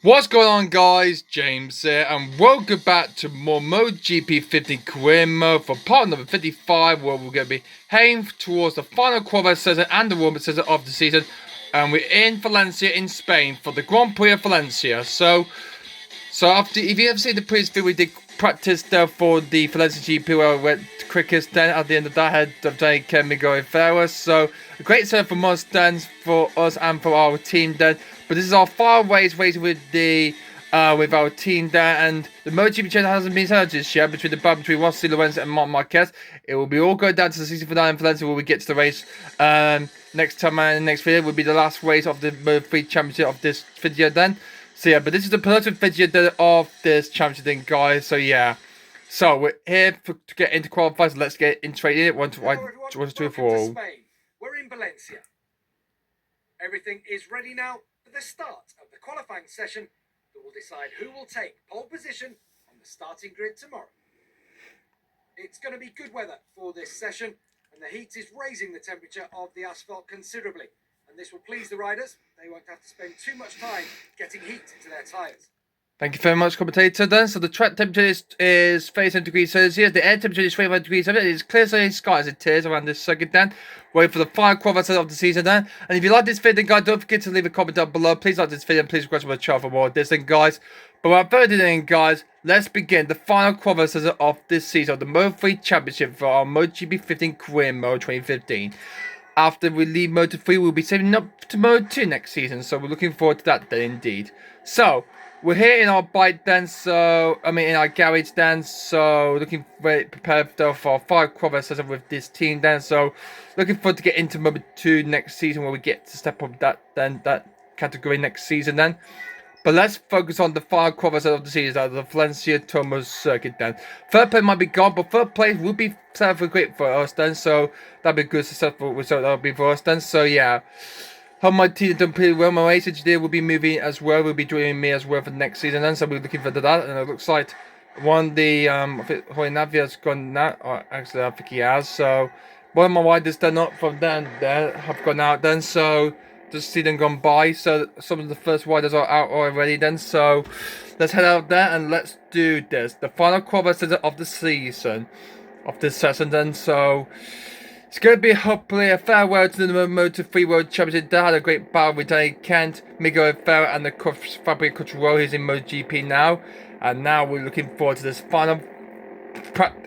What's going on, guys? James here, and welcome back to more MotoGP 15 career mode for part number 55, where we're going to be heading towards the final qualifier session and the warm-up session of the season. And we're in Valencia in Spain for the Grand Prix of Valencia. So after, if you ever seen the previous video, we did practice there for the Valencian GP, where we went quickest then at the end of that head of Danny Miguel Ferreira. So a great set for most stands for us and for our team then. But this is our far race with the with our team there, and the MotoGP channel hasn't been settled just yet between the battle between Rossi, Lorenzo and Marc Marquez. It will be all go down to the season finale in Valencia, where we get to the race next time, and the next video will be the last race of the Moto3 Championship of this video then. So yeah, but this is the penultimate video of this championship thing, guys. So yeah, so we're here to get into qualifiers. So let's get into it. One, two, three, four. We're in Valencia. Everything is ready now for the start of the qualifying session that will decide who will take pole position on the starting grid tomorrow. It's going to be good weather for this session, and the heat is raising the temperature of the asphalt considerably. And this will please the riders. They won't have to spend too much time getting heat into their tyres. Thank you very much, commentator. Then, so the track temperature is 37 degrees Celsius. The air temperature is 25 degrees Celsius. It's clear sky as it is around this circuit. Then, wait for the final qualifier of the season. Then, and if you like this video, guys, don't forget to leave a comment down below. Please like this video and please subscribe to my channel for more of this. Then, guys, but without further ado, guys, let's begin the final qualifier of this season of the Moto3 Championship for our MotoGP 15 career mode 2015. After we leave Moto3, we'll be saving up to Moto2 next season. So we're looking forward to that then, indeed. So we're here in our bike then, in our garage then, so looking very prepared for our 5 qualifier session with this team then, so looking forward to get into Moto 2 next season, where we get to step up that category next season then. But let's focus on the final qualifier of the season at the Valencia Tomos circuit then. Third place might be gone, but third place would be great for us then, so that'd be a good successful result that'll be for us then, so yeah. How my team done pretty well. My race engineer will be moving as well. Will be joining me as well for the next season, then. So we're looking for that. And it looks like I think Navia's gone now. Or actually, I think he has. So one of my riders done up from down there have gone out then. So just see them gone by. So some of the first riders are out already then. So let's head out there and let's do this. The final qualifier of the season, of this session then. So it's going to be hopefully a farewell to the Moto3 World Championship. They had a great battle with Danny Kent, Miguel Ferreira and the Fabio Quartararo, who's in MotoGP now. And now we're looking forward to this final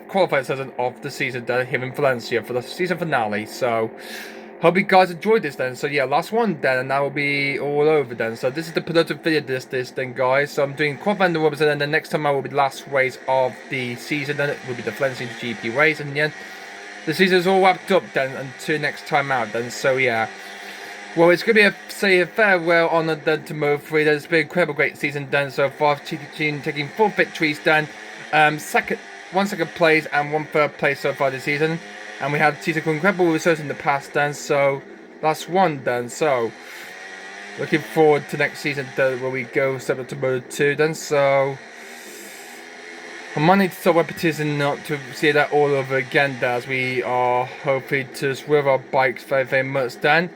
qualifying session of the season down here in Valencia for the season finale. So hope you guys enjoyed this then. So yeah, last one then, and that will be all over then. So this is the penultimate video this then, guys. So I'm doing qualifying the Robinson, and then next time I will be the last race of the season. Then it will be the Valencian GP race, and then the season's all wrapped up then until next time out then, so yeah. Well, it's going to be a farewell honour then to Moto3. There's been an incredible great season then so far. Taking 4 victories then. 1 second place and 1 third place so far this season. And we have taken incredible results in the past then, so that's one then. So looking forward to next season then, where we go step up to Moto2 then, so I might need to stop repetition not to see that all over again then, as we are hoping to swerve our bikes very much then.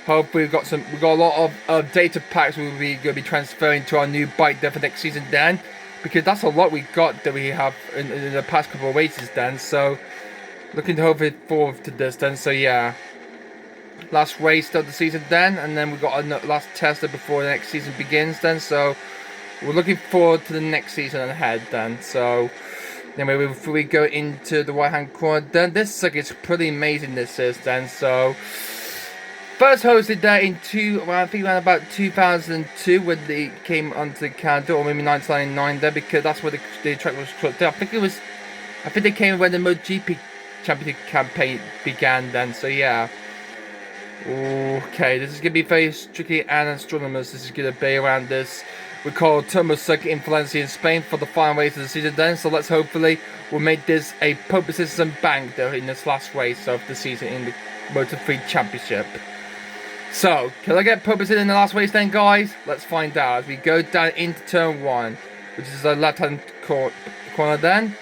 Hopefully we've got a lot of data packs we'll be going to be transferring to our new bike then for next season then, because that's a lot we got that we have in the past couple of races then, so looking to hopefully forward to this then, so yeah. Last race of the season then, and then we've got a last tester before the next season begins then, so we're looking forward to the next season ahead then. So anyway, before we go into the right hand corner then, this circuit's pretty amazing, this is then. So first hosted there in I think around about 2002 when they came onto the calendar, or maybe 1999 there, because that's where the track was constructed. I think they came when the MotoGP Championship campaign began then, so yeah. Okay, this is going to be very strictly astronomers. This is going to be around this we call Tomos circuit in Valencia in Spain for the final race of the season then. So let's hopefully we'll make this a pole position bank though in this last race of the season in the Moto3 Championship. So can I get pole position in the last race then, guys? Let's find out as we go down into turn 1, which is the left hand corner then.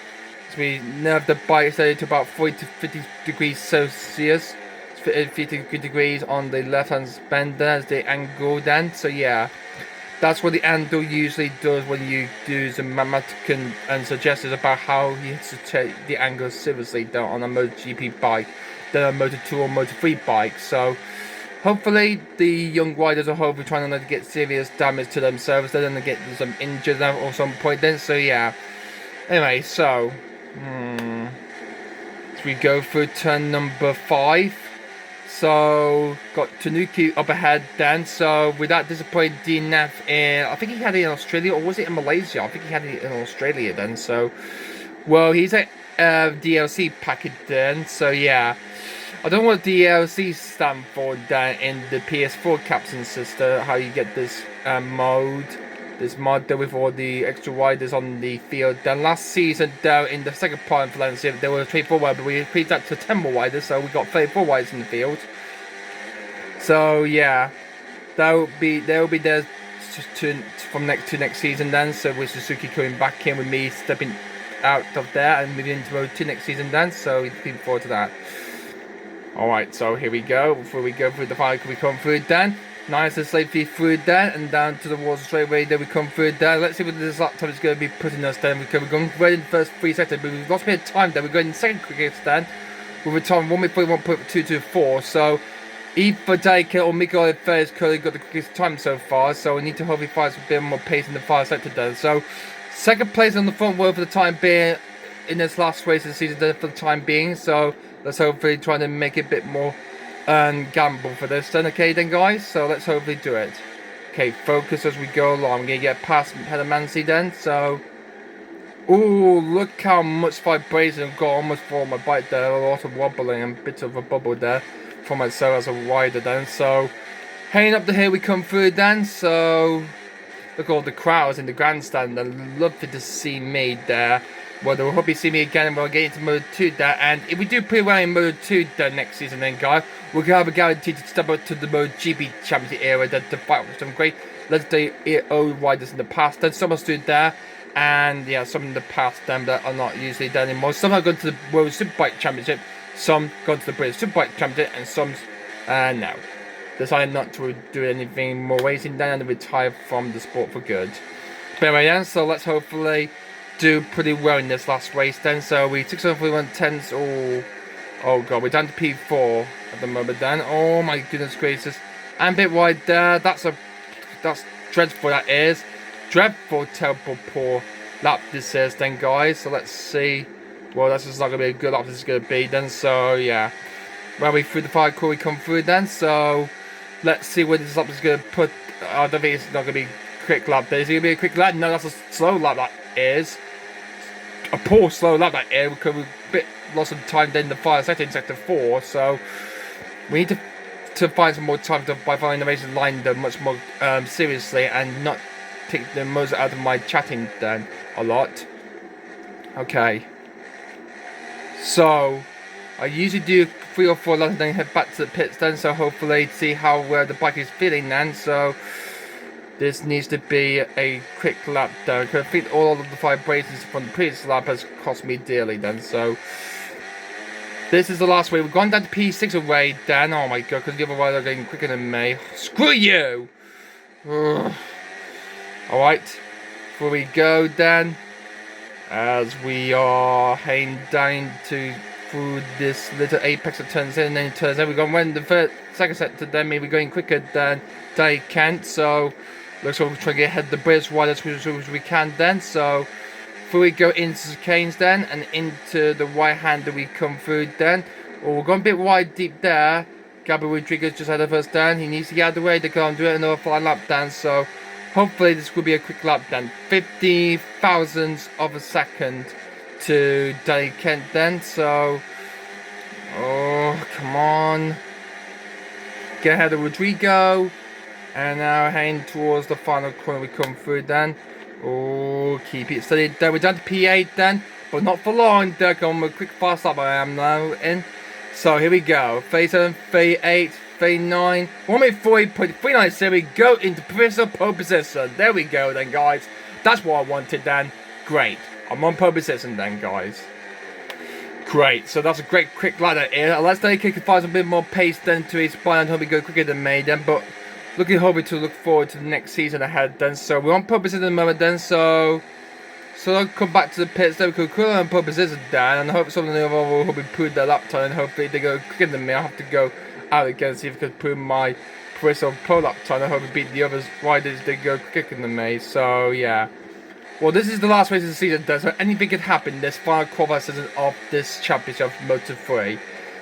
So we nerve the bike steady to about 40 to 50 degrees Celsius. 50 degrees on the left hand bend then as the angle then. So yeah. That's what the handle usually does when you do some mathematical and suggestions about how you have to take the angle seriously down on a MotoGP bike than a Moto2 or Moto3 bike. So hopefully the young riders are hopefully trying not to get serious damage to themselves. They're going to get some injured at some point then. So yeah. Anyway, so as we go through turn number 5. So got Tanuki up ahead then. So without disappointing DNF in, I think he had it in Australia, or was it in Malaysia? I think he had it in Australia then. So, well, he's a DLC package then. So yeah, I don't know what DLC stand for then in the PS4 captain system. How you get this this mod there with all the extra riders on the field. Then last season though, in the second part of Valencia, there were 24 riders, but we increased that to 10 more riders, so we got 34 riders in the field. So yeah, there will be there from next season then. So with Suzuki coming back in, with me stepping out of there and moving into Mode 2 next season then. So looking forward to that. Alright, so here we go. Before we go through the fire, we come through then. Nice and safely through there and down to the water straight away. Then we come through there. Let's see what this lap time is going to be putting us then. We're going right in the first 3 seconds, but we've lost a bit of time there. We're going in second quickest then with a time 1:41.224. So either Daika or Miguel Oliveira has currently got the quickest time so far. So we need to hopefully find some bit more pace in the far sector then. So second place on the front wheel for the time being in this last race of the season then for the time being. So let's hopefully try to make it a bit more gamble for this then, okay then guys, so let's hopefully do it. Okay, focus as we go along. We're gonna get past Helamansi then, so ooh, look how much vibration I've got almost for my bike there, a lot of wobbling and a bit of a bubble there for myself as a rider then. So heading up the hill we come through then, so look at all the crowds in the grandstand. They're lovely to see me there. Well, they'll hopefully see me again when I get into Mode 2 there. And if we do pretty well in Mode 2 there next season then, guys, we're going to have a guarantee to step up to the MotoGP Championship era then to fight with some great legendary old riders in the past. Then some are stood there. And yeah, some in the past then that are not usually there anymore. Some have gone to the World Superbike Championship. Some gone to the British Superbike Championship. And some, no. Decided not to do anything more racing then and retire from the sport for good. But anyway, then, so let's hopefully do pretty well in this last race then. So we 641 tenths. Oh god, we're down to P4 at the moment then. Oh my goodness gracious. And a bit wide there. That's dreadful, that is. Dreadful, terrible, poor lap this is then, guys. So let's see. Well, that's just not going to be a good lap this is going to be then. So yeah. Well, we through the fire core we come through then. So let's see where this lap is going to put. I don't think it's not going to be a quick lap there. Is it going to be a quick lap? No, that's a slow lap that is. A poor slow lap that is, because we've a bit lost some time then in the fire sector in sector 4, so we need to find some more time by following the racing line though much more seriously and not take the most out of my chatting then a lot. Okay, so I usually do 3 or 4 laps and then head back to the pits then, so hopefully see how the bike is feeling then. So this needs to be a quick lap down, because I think all of the vibrations from the previous lap has cost me dearly then. So this is the last way. We've gone down to P6 away then. Oh my god, because the other riders are getting quicker than me. Screw you! Alright, before we go then, as we are heading down through this little apex that turns in and then it turns out we're going to win the second sector then, maybe going quicker than they can. So looks like we're trying to get ahead of the British riders as we can then. So before we go into the canes then and into the right hand that we come through then. Oh, we're going a bit wide deep there. Gabriel Rodriguez just ahead of us then. He needs to get out of the way to go and do it another flying lap then. So hopefully this will be a quick lap then. 50 thousandths of a second to Danny Kent then. So oh, come on, get ahead of Rodrigo. And now heading towards the final corner we come through then. Oh, keep it steady then. We're down to P8 then, but not for long. They're going with a quick fast lap I am now in. So here we go. Phase 7, phase 8, phase 9. 1:40.39. So we go into provisional pole position. There we go then, guys. That's what I wanted then. Great. I'm on pole position then, guys. Great. So that's a great quick ladder here. Let's take it, find a bit more pace then to his spine and hope we go quicker than me then. But hoping to look forward to the next season ahead then. So we're on pole position at the moment then, so I'll come back to the pits then. We could cool on pole position then, and I hope some of the other will hopefully improve their lap time, and hopefully they go quicker than me. I'll have to go out again and see if I can improve my Prix on pole lap time. I hope we beat the others riders they go quicker than me. So yeah. Well, this is the last race of the season then, so anything could happen this final qualifying season of this championship of Moto3.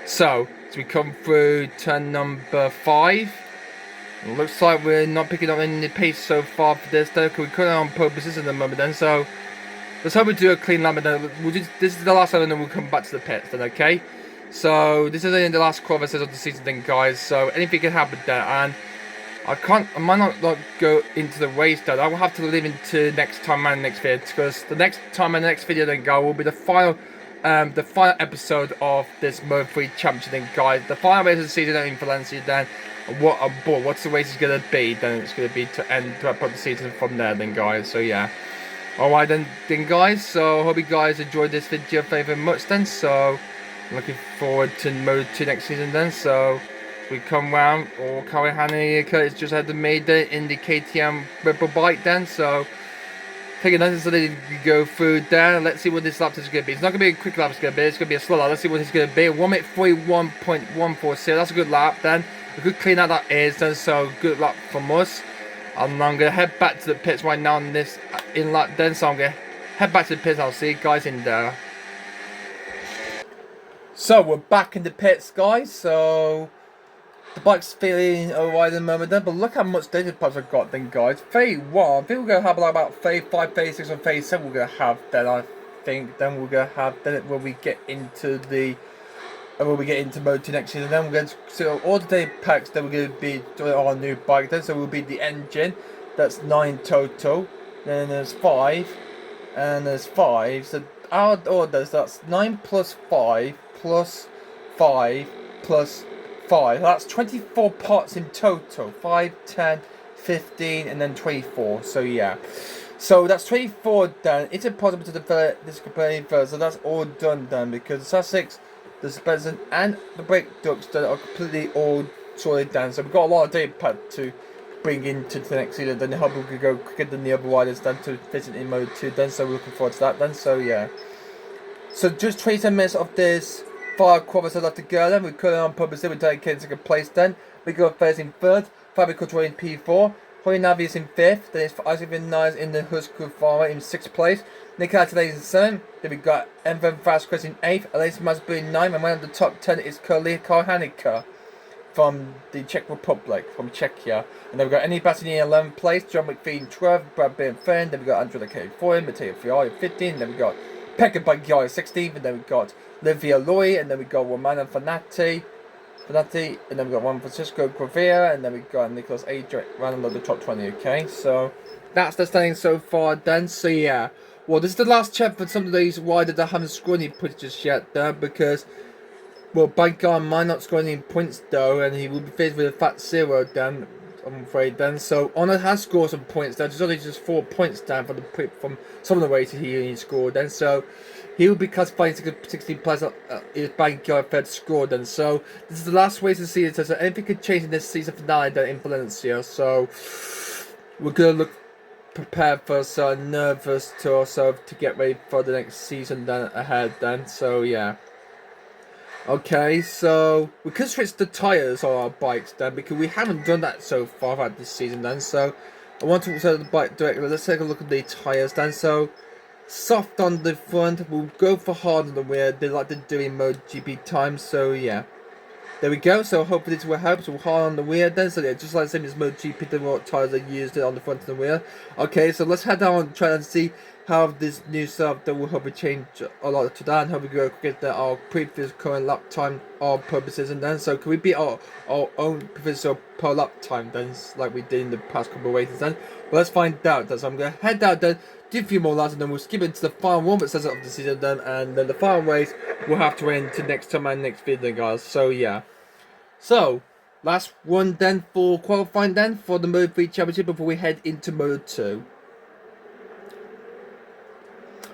So, as we come through turn number 5, it looks like we're not picking up any pace so far for this though, because we're currently on pole position at the moment then, so let's hope we do a clean lap and then this is the last one and then we'll come back to the pits then, okay? So, this is the last qualifying season of the season then, guys, so anything can happen there, and I might not like, go into the race though. I will have to live into next time and next video, because the next time and the next video then, guys, will be the final episode of this Moto3 Championship then, guys. The final race of the season in Valencia then. What's the race is gonna be? Then it's gonna be to wrap up the season from there then, guys. So yeah. Alright then guys. So hope you guys enjoyed this video very much then. So looking forward to Moto2 next season then. So we come round, or Kawahani Curtis just had the made in the KTM Rebel bike then, so take a nice so they go through there. Let's see what this lap is going to be. It's not going to be a quick lap, it's going to be a slow lap. Let's see what it's going to be. 1 minute 41.146, that's a good lap then. A good clean out that is then, so good lap from us. And I'm going to head back to the pits right now on this in lap then, so I'm going to head back to the pits. I'll see you guys in there. So we're back in the pits, guys, so the bike's feeling alright at the moment then, but look how much data points I've got then, guys. 31, I think we're going to have like about 35, 36 and 37 we're going to have then, I think. Then we're going to have, then when we get into the, Moto2 next season, then we're going to, so all the data packs then we're going to be doing on our new bike then, so we'll be the engine, that's 9 total, then there's 5, and there's 5, so our orders, that's 9 plus 5, plus 5, plus 5. That's 24 parts in total. 5, 10, 15, and then 24. So yeah. So that's 24 done. It's impossible to develop this completely first. So that's all done then, because the Sussex, the suspension, and the brake ducts that are completely all sorted down. So we've got a lot of data pad to bring into the next season. Then hope we could go quicker than the other riders then to fit it in Moto2 then. So we're looking forward to that then. So yeah. So just 27 minutes of this 5 qualifiers left to go then. We're currently on pole position, we're taking in second place then. We got first in third, Fabio Quartararo in P4, Jorge Navi is in 5th, then it's Isaac Vinales in the Husqvarna Farmer in 6th place, Nicolas Tadej in 7th, then we got Enver Vasquez in 8th, Aleix Masbu in 9th, and one of the top 10 is Karl Hanika from the Czech Republic, from Czechia. And then we got Andy Bassini in 11th place, John McPhee in 12th, Brad Beer in 3rd, then we got Andrea K in 4th, Matteo Fiori in 15th, then we got Pekka Baggiai in 16th, and then we got Livia Loy, and then we got Romano Fanati, and then we got Juan Francisco Gravia, and then we got Nicholas Adric running the top 20, okay? So that's the standing so far then, so yeah. Well, this is the last check for some of these riders that haven't scored any points just yet there, because, well, Baggiai might not score any points though, and he will be faced with a fat 0 then, I'm afraid then. So Honor has scored some points there. There's only just 4 points down from some of the races he only scored then. So he will be classified 16 plus his Baggiai third score then. So this is the last race of the season. So anything could change in this season finale then in Valencia. So we're gonna look prepared for so nervous to also to get ready for the next season then ahead then. So yeah. Okay, so we could switch the tyres on our bikes then, because we haven't done that so far throughout this season then. So I want to set the bike directly. Let's take a look at the tyres then. So soft on the front, we'll go for hard on the rear. They like to do in MotoGP time. So yeah, there we go. So hopefully this will help. So hard on the rear then. So yeah, just like the same as MotoGP, the what tyres are used on the front and the rear. Okay, so let's head down and try and see how this new stuff that will hopefully change a lot to that, and hope we go get our previous current lap time our purposes, and then so can we beat our own previous per lap time then, like we did in the past couple of races then. Well, let's find out. So I'm gonna head out then, do a few more laps, and then we'll skip into the final one that says of the season then, and then the final race we'll have to end to next time and next video guys. So yeah. So last one then for qualifying then for the Moto3 Championship before we head into Moto2.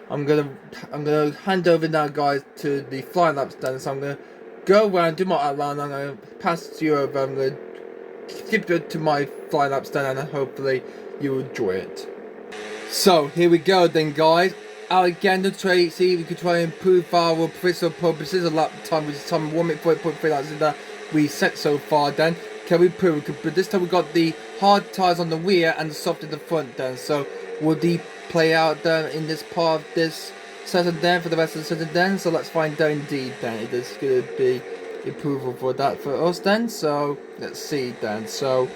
I'm gonna hand over now, guys, to the flying laps then. So I'm gonna go around, do my outline. I'm gonna pass you over. I'm gonna keep it to my fly laps then, and hopefully you enjoy it. So here we go then, guys. Alexander Tracy, we could try and improve our personal purposes. A lap time, which is time 1 minute 40.3 laps that we set so far. Then can we prove? But this time we got the hard tires on the rear and the soft in the front. Then so will the play out then in this part of this session then for the rest of the session then? So let's find out indeed then. It is going to be approval for that for us then. So let's see then. So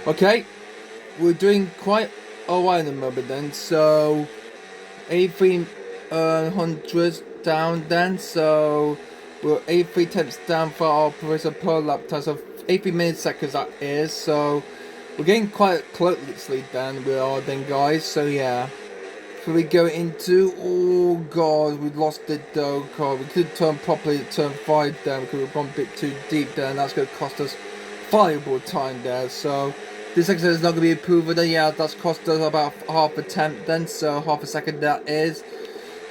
okay, we're doing quite alright in the moment then. So 83 down then, so we're 83 tenths down for our Prix per lap time, so 83 milliseconds that is, so we're getting quite closely then, we are then, guys. So yeah, before we go into, oh god, we lost it though. God, we could turn properly at turn 5 then, because we've gone a bit too deep there, and that's going to cost us valuable time there. So this section is not going to be improved then. Yeah, that's cost us about half a tenth then, so half a second that is.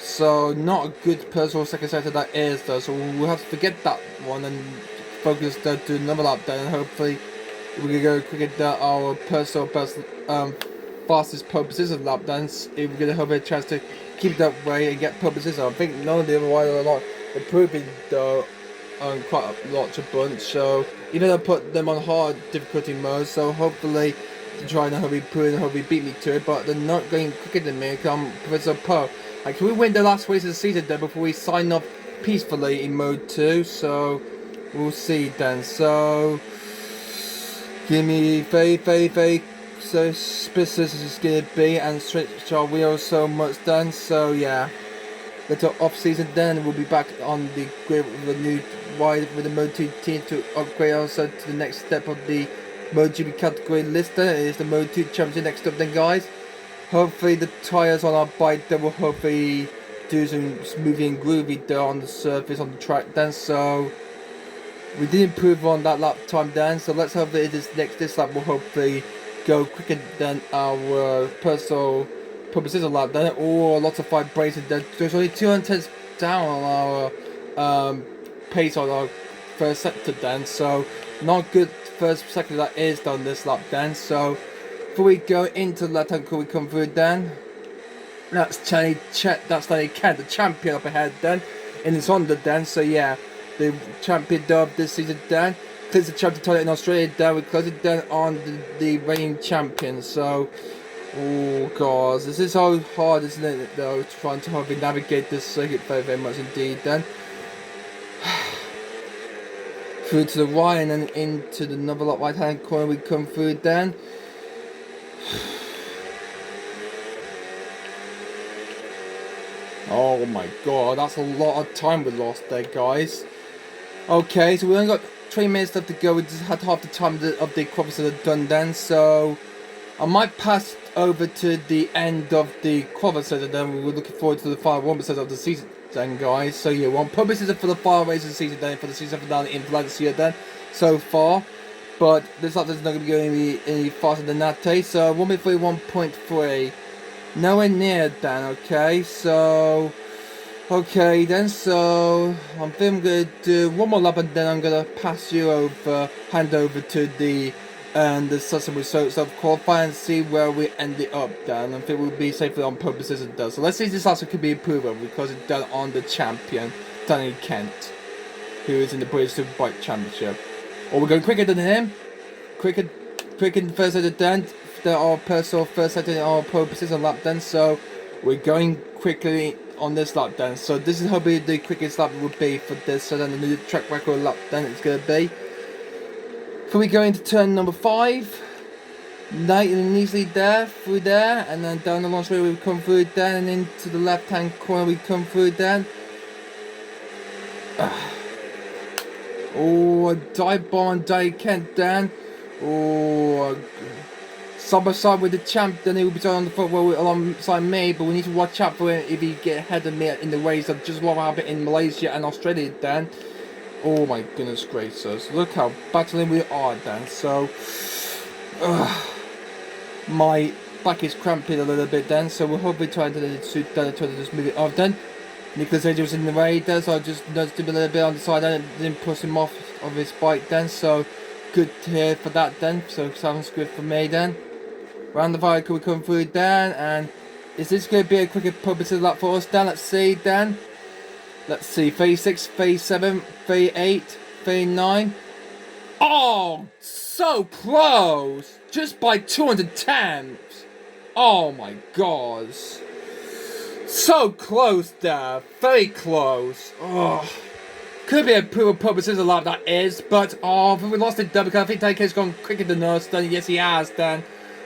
So not a good personal second sector that is though, so we'll have to forget that one and focus to another lap then, and hopefully we can go quicker than our personal fastest pole position lap then, if we're going to have a chance to keep that way and get pole position. I think none of the other riders are not improving though, quite a lot of bunch, so even though I put them on hard difficulty mode, so hopefully to try and hopefully prove and hopefully beat me to it, but they're not going quicker than me. I'm Professor Pro. And can we win the last race of the season then before we sign off peacefully in mode 2? So we'll see then. So give me very so specific is gonna be, and stretch our wheels so much then. So yeah, little off season then we'll be back on the grid with a new ride with the Mode 2 team to upgrade also to the next step of the MotoGP category list. There is the Mode 2 championship next up then, guys. Hopefully the tyres on our bike then will hopefully do some smoothie and groovy there on the surface on the track then. So we did improve on that lap time then, so let's hope that this lap will hopefully go quicker than our personal purposes lap then. Oh, lots of vibration then. There's only 210 down on our pace on our first sector then, so not good first sector that is done this lap then. So before we go into the lap time, could we come through then? That's Channy Chet, that's Danny Kent, the champion up ahead then in his Honda then. So yeah, the champion of this season then. Clears the champion title in Australia then. We close it then on the reigning champion. So oh god, this is so hard, isn't it though, trying to hopefully navigate this circuit very much indeed then. Through to the right and then into the another lot right hand corner we come through then. Oh my god, that's a lot of time we lost there, guys. Okay, so we only got 20 minutes left to go. We just had half the time of the qualifiers done then, so I might pass over to the end of the qualifiers then. We're looking forward to the final 1% of the season then, guys. So yeah, one purposes for the final race of the season then, for the season finale in Valencia then, so far. But this lap is not going to be going any faster than that, so 1:41.3. Nowhere near then, okay, so okay then, so I think I'm going to do one more lap and then I'm going to pass you over, hand over to the subsequent results of qualifying and see where we ended up then. I think we'll be safely on purposes it does. So let's see if this last one can be improved on, because it's done on the champion, Danny Kent, who is in the British Superbike Championship. Or we're going quicker than him, quicker in the first set then. There are personal first set in our pole position lap then, so we're going quickly on this lap then. So this is hopefully the quickest lap it would be for this, so then the new track record lap then it's going to be. Before we go into turn number 5, nice and easily there, through there, and then down the long straight we come through there, and into the left hand corner we come through there. Oh, a dive bomb on Danny Kent then. Oh, side by side with the champ, then he will be on the front row alongside me, but we need to watch out for him if he get ahead of me in the race of just what happened in Malaysia and Australia then. Oh my goodness gracious, look how battling we are then. So my back is cramping a little bit then, so we'll hopefully try to just move it off then. Nicholas Edge was in the way there, so I just nudged him a little bit on the side and didn't push him off of his bike then, so good here for that then. So sounds good for me then. Round the vehicle we come through then, and is this going to be a quicker publicity lap for us then? Let's see then. Let's see, phase 6, phase 7, phase 8, phase 9. Oh, so close! Just by 200 tenths. Oh my god. So close there. Very close. Oh. Could be a poor publicity lap, that is, but oh, we lost it there because I think DK's gone quicker than us. Then yes, he has. Then,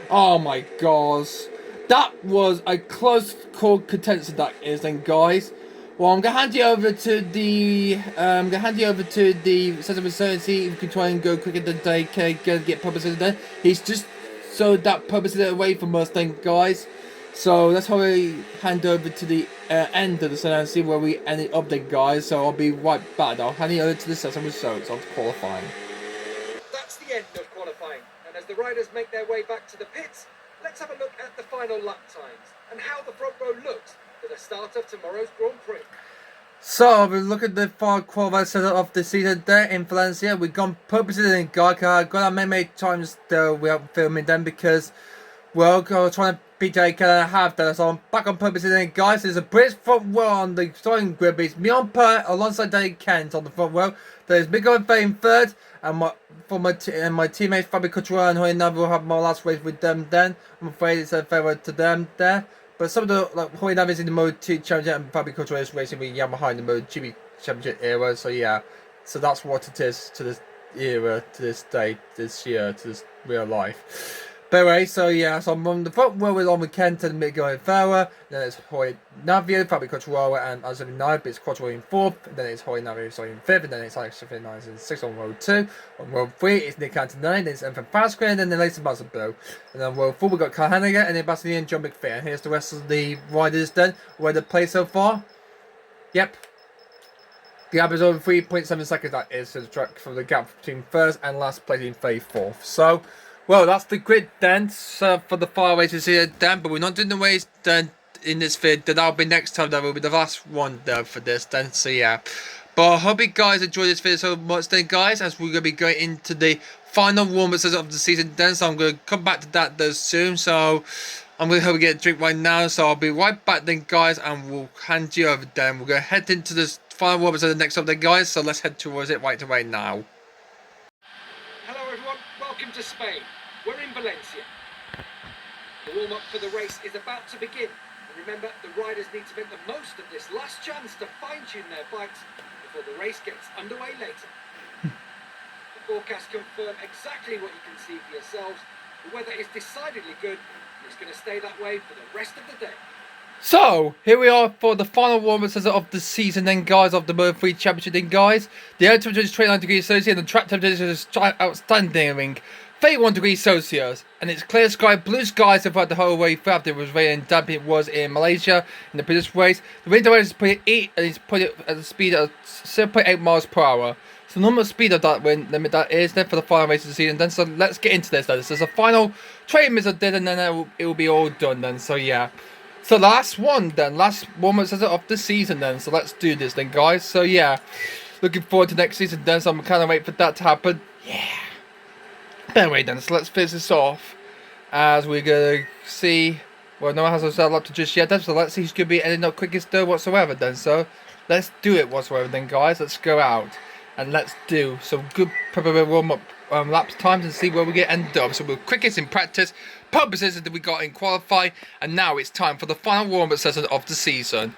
oh my gosh, that was a close call contention. That is, then guys. Well, I'm gonna hand you over to the Cesar and see if we can try and go quicker than DK. Gonna get publicity then. He's just so that publicity away from us, then guys. So let's hurry hand over to the end of the session and see where we ended up then, guys. So I'll be right back. I'll hand you over to the session results of qualifying. That's the end of qualifying, and as the riders make their way back to the pits, let's have a look at the final lap times and how the front row looks for the start of tomorrow's Grand Prix. So we look at the final qualifying setup of the season there in Valencia. We've gone purposely in Got our many times though we are filming them because well, we're trying to beat JK and I have done, so I'm back on purpose then, guys. There's a British front row on the starting grid. It's me on per alongside Danny Kent on the front row. There's Big Owen Faye in third, and my teammates Fabio Couture and Hoy will have my last race with them then. I'm afraid it's a farewell to them there. But some of the like Hoy is in the Moto2 Championship and Fabio Couture is racing with Yamaha in the MotoGP Championship era. So yeah, so that's what it is to this era, to this day, this year, to this real life. But anyway, so yeah, so I'm on the front row with Olmo Kent and Miguel Ferrer. Then it's Hoy Navio, Fabio Quattraro, and Azumi 9, but it's Quattraro in fourth. And then it's Hoy Navio sorry in fifth. And then it's Alex 9 in sixth on row 2. On row 3, it's Nick Antonelli. Then it's Ethan Fasquez. And then the latest Master Blow. And then on row 4, we've got Carl Henniger and then Bastian and John McPhee. And here's the rest of the riders then, where they play so far. Yep. The gap is over 3.7 seconds, that is, to the track from the gap between first and last place in phase 4th. So, well, that's the grid then for the fire races here then, but we're not doing the race then in this vid. That'll be next time, that will be the last one there for this then, so yeah. But I hope you guys enjoyed this video so much then, guys, as we're going to be going into the final warm-up of the season then, so I'm going to come back to that though soon, so I'm going to help you get a drink right now, so I'll be right back then, guys, and we'll hand you over then. We're going to head into this final warm-up of the next up then, guys, so let's head towards it right away now. Hello everyone, welcome to Spain. We're in Valencia. The warm-up for the race is about to begin. And remember, the riders need to make the most of this last chance to fine-tune their bikes before the race gets underway later. The forecasts confirm exactly what you can see for yourselves. The weather is decidedly good, and it's going to stay that way for the rest of the day. So, here we are for the final warm-up of the season then, guys, of the Moto3 Championship then, guys. The air temperature is 29 degrees Celsius and the track temperature is outstanding. 31 degrees Celsius, and it's clear sky, blue skies throughout the whole way throughout. It was raining damp, it was in Malaysia in the previous race. The wind direction is put at and it's put at the speed of 7.8 miles per hour. So the normal speed of that wind limit that is there for the final race of the season then. So let's get into this then. This is a final training mission then, and then it will be all done then. So yeah. So last one then, last warm-up of the season then. So let's do this then, guys. So yeah, looking forward to next season then. So I'm kind of waiting for that to happen. Yeah. Anyway then, so let's finish this off as we're going to see, well, no one has us up to just yet then, so let's see who's going to be ending up quickest though whatsoever then. So let's do it whatsoever then, guys. Let's go out and let's do some good preparation warm-up laps times and see where we get ended up. So we're quickest in practice, purposes that we got in qualify, and now it's time for the final warm-up session of the season.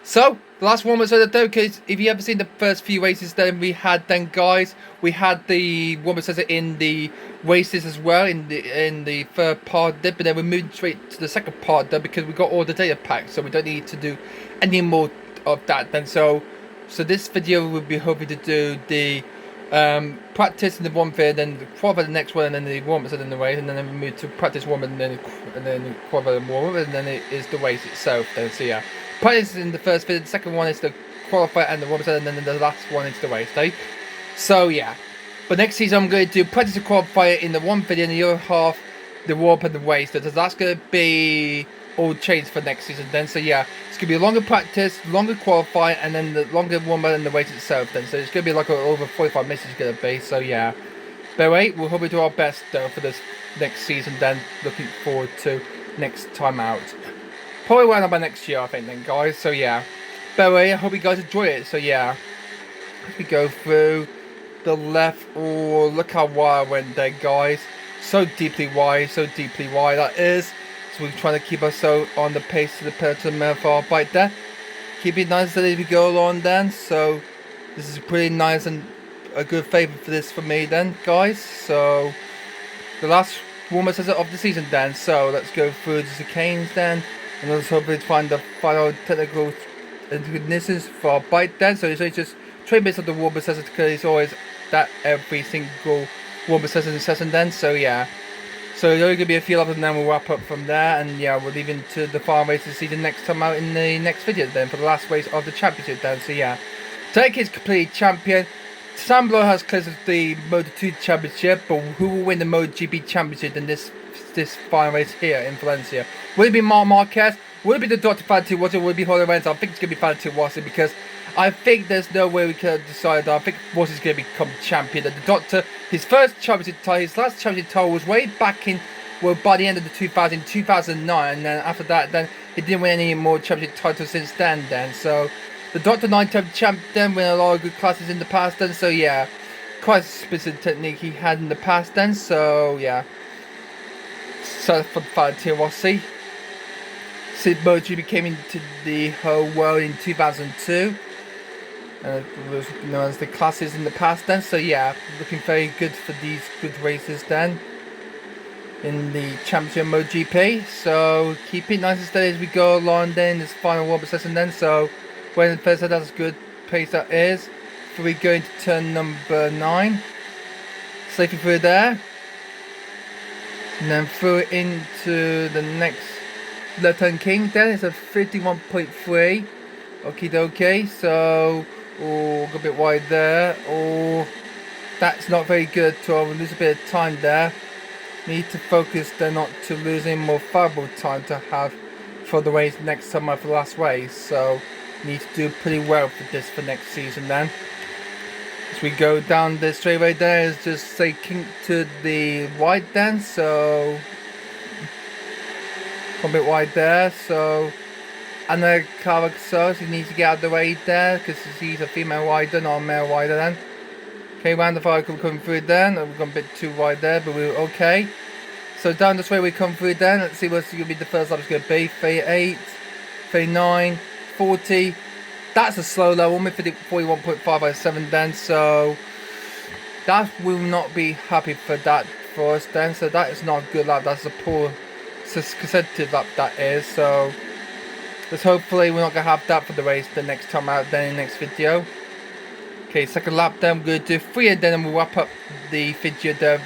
So, the last warm-up session though, because if you ever seen the first few races then we had then, guys, we had the warm-up session in the races as well, in the third part then, but then we moved straight to the second part then because we got all the data packs, so we don't need to do any more of that then. So this video will be hoping to do the practice in the one thing, then the qualify the next one, and then the warm-up session in the race, and then we move to practice warm-up, and then qualify the warm-up, and then it is the race itself then, so yeah. Practice in the first video, the second one is the qualifier and the warm-up, and then the last one is the race day. So yeah, but next season I'm going to do practice and qualifier in the one video, and the other half the warm-up and the race. So that's going to be all changed for next season then. So yeah, it's going to be a longer practice, longer qualifier, and then the longer warm-up and the race itself then. So it's going to be like over 45 minutes it's going to be. So yeah, But wait, we'll hope we do our best though for this next season then. Looking forward to next time out. Probably won't by next year, I think then, guys. So yeah. But wait, I hope you guys enjoy it. So yeah. As we go through the left, oh, look how wide I went there, guys. So deeply wide that is. So we're trying to keep ourselves on the pace to the pedal for our bike there. Keep it nice as we go along then. So this is pretty nice and a good favour for this for me then, guys. So the last warm-up session of the season then. So let's go through the chicanes then, and let's hopefully find the final technical conditions for our bike then. So it's just train based on the warm-up session because it's always that every single warm-up session then. So yeah. So there's only going to be a few others and then we'll wrap up from there, and yeah, we'll leave into the final race of the season next time out in the next video then for the last race of the championship then. So yeah, Take is complete champion. Samblo has cleared the Moto2 championship, but who will win the MotoGP championship in this final race here in Valencia? Will it be Marc Marquez? Will it be the Dr. Fanti Watson? Will it be Jorge Lorenzo? I think it's going to be Fanti Watson because I think there's no way we can decide. I think Watson's going to become champion. The Doctor, his first championship title, his last championship title was way back in, well, by the end of the 2009, and then after that, then he didn't win any more championship titles since then. So the Doctor 9-time champ then win a lot of good classes in the past then. So yeah, quite a specific technique he had in the past then. So yeah, so for the Fanti Rossi. Sid MotoGP came into the whole world in 2002. It was known as the classes in the past then. So yeah, looking very good for these good races then in the Championship MotoGP. So keep it nice and steady as we go along then in this final warm-up session then. So when the first that's a good pace that is. So we go into turn number 9. Safely through there. And then through it into the next left-hand king then. It's a 51.3. Okie dokie. So oh, a bit wide there. Oh, that's not very good. So we'll lose a bit of time there. Need to focus then not to lose any more valuable time to have for the race next time for the last race. So need to do pretty well for this for next season then. As we go down the straightaway there is just say kink to the right then. So a bit wide there. So Anna Carvaxos, he needs to get out of the way there because he's a female rider, not a male rider then. Okay, round the fire coming through then. We've gone a bit too wide there, but we're okay. So down this way we come through then. Let's see what's going to be the first lap it's going to be. 38, 39, 40. That's a slow level. 41.557 then. So that will not be happy for that for us then. So that is not a good lap. That's a poor consecutive lap that is. So let's hopefully we're not going to have that for the race the next time out then in the next video. Okay, second lap then, we're going to do 3 and then we'll wrap up the video there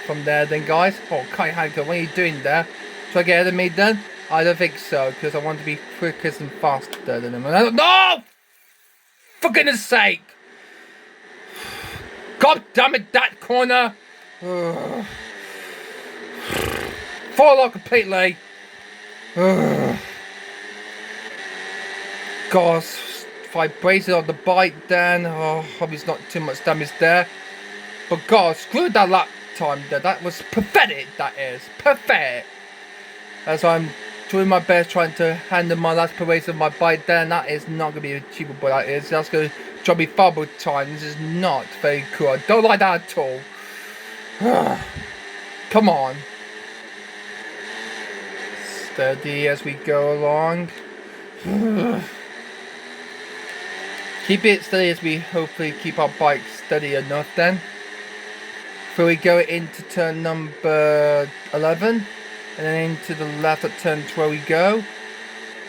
from there then guys. Oh, Kai Hanko, what are you doing there? Try to get ahead of me then? I don't think so, because I want to be quicker and faster than him. No! For goodness sake! God damn it, that corner! Fall off completely! Gosh. Vibrated on the bike then. Oh, hope it's not too much damage there. But God, screw that lap time there. That was pathetic, that is. Pathetic. As I'm doing my best trying to handle my last parade of my bike there, and that is not going to be achievable, that is. That's going to drop me far more time. This is not very cool. I don't like that at all. Come on. Steady as we go along. Keep it steady as we hopefully keep our bike steady enough then. Before we go into turn number 11. And then into the left at turn 12 we go.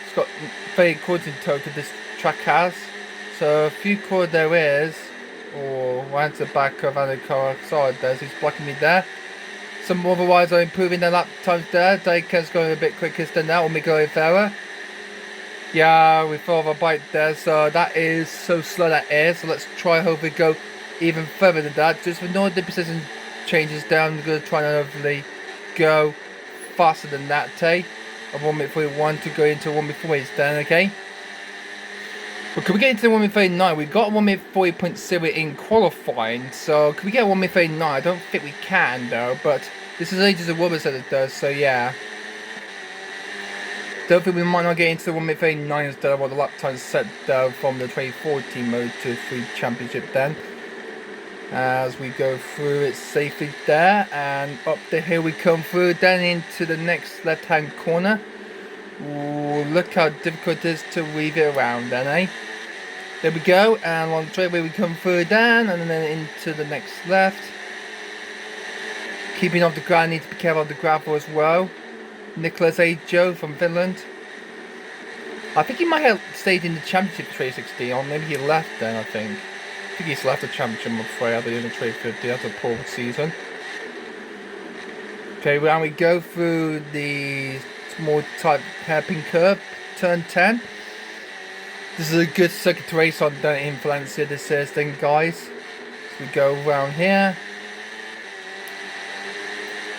It's got very cords in total this track has. So a few cord there is. Or right to the back of Anna side there. So he's blocking me there. Some otherwise are improving their lap times there. Daika's going a bit quicker than that. Or Miguel Ferrer. Yeah, we throw our bike there, so that is so slow that is. So let's try hopefully go even further than that. Just ignore the position changes down. We're going to try and hopefully go faster than that, I want to go into 1 before it's done, okay? But can we get into the 1:39? We got 1:40.0 in qualifying, so can we get a 1:39? I don't think we can though, but this is ages of rubber that it does, so yeah. Don't think we might not get into the 1:39 instead of what the lap time set though from the 2014 Moto3 Championship then. As we go through it safely there, and up the hill we come through, then into the next left hand corner. Ooh, look how difficult it is to weave it around then, eh? There we go, and on the straightaway we come through down, and then into the next left. Keeping off the ground, need to be careful of the gravel as well. Nicholas A. Joe from Finland. I think he might have stayed in the championship 360, or maybe he left then, I think. I think he's left the championship, I'm afraid, at the end of 350 after a poor season. Okay, now we go through the more tight hairpin curve, turn 10. This is a good circuit to race on down in Valencia, this is then, guys. So we go around here.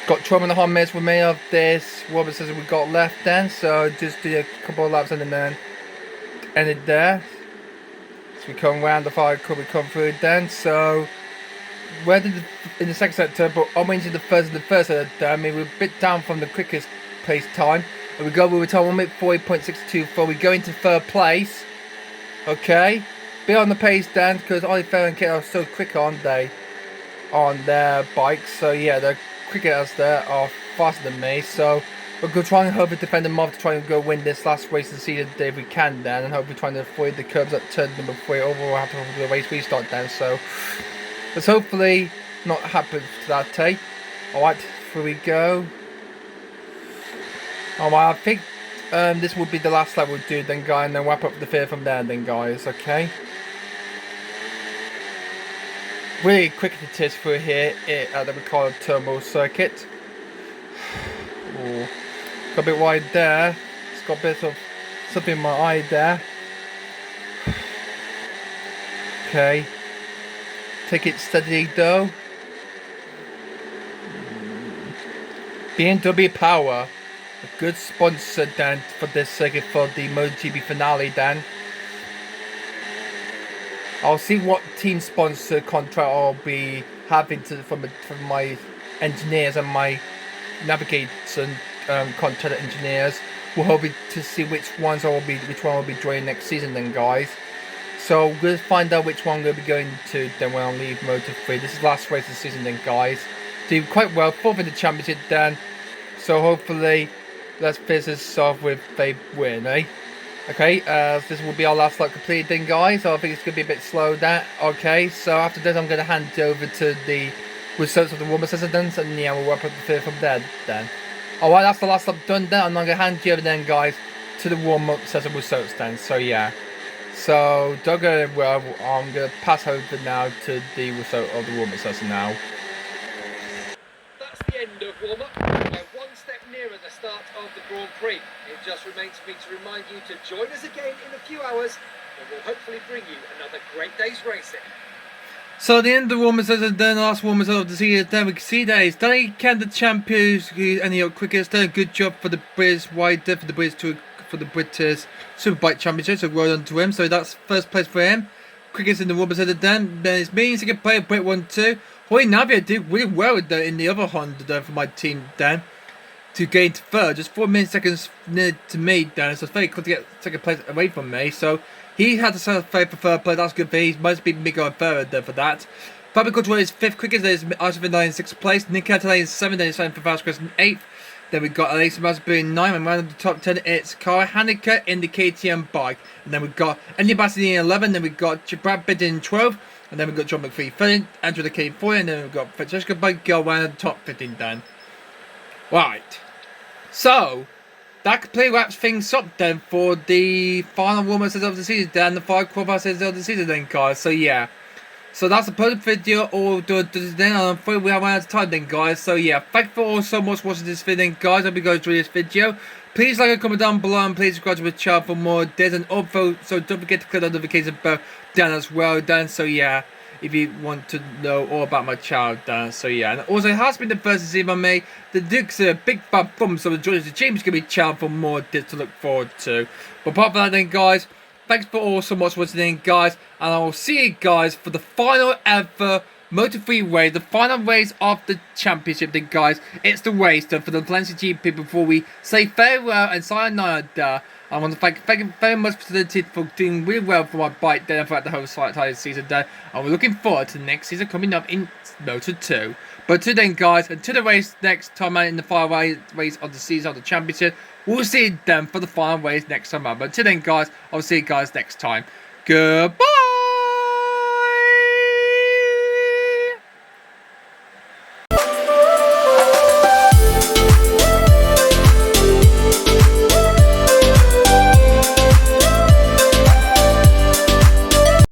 Got 12.5 minutes remaining of this. Robert says we got left then, so just do a couple of laps and then end it there. So we come around the fire curve, we come through then. So where did in the second sector, but I'm into the first sector. I mean, we're a bit down from the quickest place time. And we were told 1:40.624. We go into third place. Okay, bit on the pace then, because Oliver and Kit are so quick, aren't they, on their bikes? So yeah, the cricketers there are faster than me. So we're going to try and hope to defend them off to try and go win this last race of the season if we can then, and hopefully trying to avoid the curbs at turn number 3. Overall, we'll have to have the race restart then. So let's hopefully not happen to that, eh? Alright, here we go. Alright, I think this would be the last lap we'll do then, guys, and then wrap up the field from there then, guys, okay? Really quick it is through here at the Ricardo Turbo circuit. Ooh, got a bit wide there. It's got a bit of something in my eye there. Okay. Take it steady though. BMW Power. A good sponsor then for this circuit for the MotoGP Finale then. I'll see what team sponsor contract I'll be having from my engineers and my navigators and contract engineers. We're hoping to see which one will be joining next season then, guys. So we'll find out which one we'll be going to then when I leave Moto3. This is the last race of the season then, guys. Doing quite well, 4th in the championship then. So hopefully let's finish this off with a win, eh? Okay, this will be our last lap completed then, guys. So I think it's going to be a bit slow there. Okay, so after this I'm going to hand it over to the results of the warm-up session then, and yeah, we'll wrap up the field from there then. Alright, that's the last lap done then. I'm going to hand you over then, guys, to the warm-up session results then. So yeah, so don't go anywhere. I'm going to pass over now to the result of the warm-up session now. That's the end of warm-up. We're one step nearer the start of the Grand Prix. It just remains for me to remind you to join us again in a few hours, and we'll hopefully bring you another great day's racing. So at the end of the warm-up session, then the last warm-up of the season, then we can see that it's Danny Kent, the champion, and the quickest. Done a good job for the British wider for the British Superbike Championship. So well done to him. So that's first place for him. Quickest in the warm-up session. Then it's me, second player, Brit 1-2. Hoy Navia did really well in the other Honda for my team then. To gain to third, just 4 seconds near to me then, so it's very cool to get second place away from me. So he had to settle for third place, that's good for him. He must be Miko and third there for that. Fabio Control is 5th quickest, there's Arthur Finalie in 6th place, Nick Catalan is 7th, then it's 7th for Vasquez in 8th. Then we've got Alexis Masbury in 9th, and round of the top 10 it's Kara Haneke in the KTM bike. And then we've got Andy Bassini in 11th, then we've got Brad Pitt in 12th, and then we've got John McPhee 13th, Andrew the K 4th, and then we've got Francesco Bagel around the top 15 then. Right, so that completely wraps things up then for the final warm-up of the season then, the 5 qualifiers of the season then, guys. So yeah, so that's the perfect video all done then, and I'm afraid we have run out of time then, guys. So yeah, thank you all so much for watching this video then, guys. I hope you guys enjoyed this video. Please like and comment down below, and please subscribe to the channel for more days and also, so don't forget to click the notification bell down as well then. So yeah, if you want to know all about my channel then. So yeah, and also it has been the first season I made. The Dukes a big fat thumbs, so the James can be channel for more this to look forward to. But apart from that then, guys, thanks for all so much for watching, guys, and I will see you guys for the final ever Moto3 race, the final race of the championship, then, guys. It's the race for the Valencian GP before we say farewell and sayonara. I want to thank you very much for the team for doing really well for my bike then throughout the whole entire season there. And we're looking forward to the next season coming up in Moto2. But until then, guys, until the race next time out in the final race of the season of the championship, we'll see you then for the final race next time out. But until then, guys, I'll see you guys next time. Goodbye!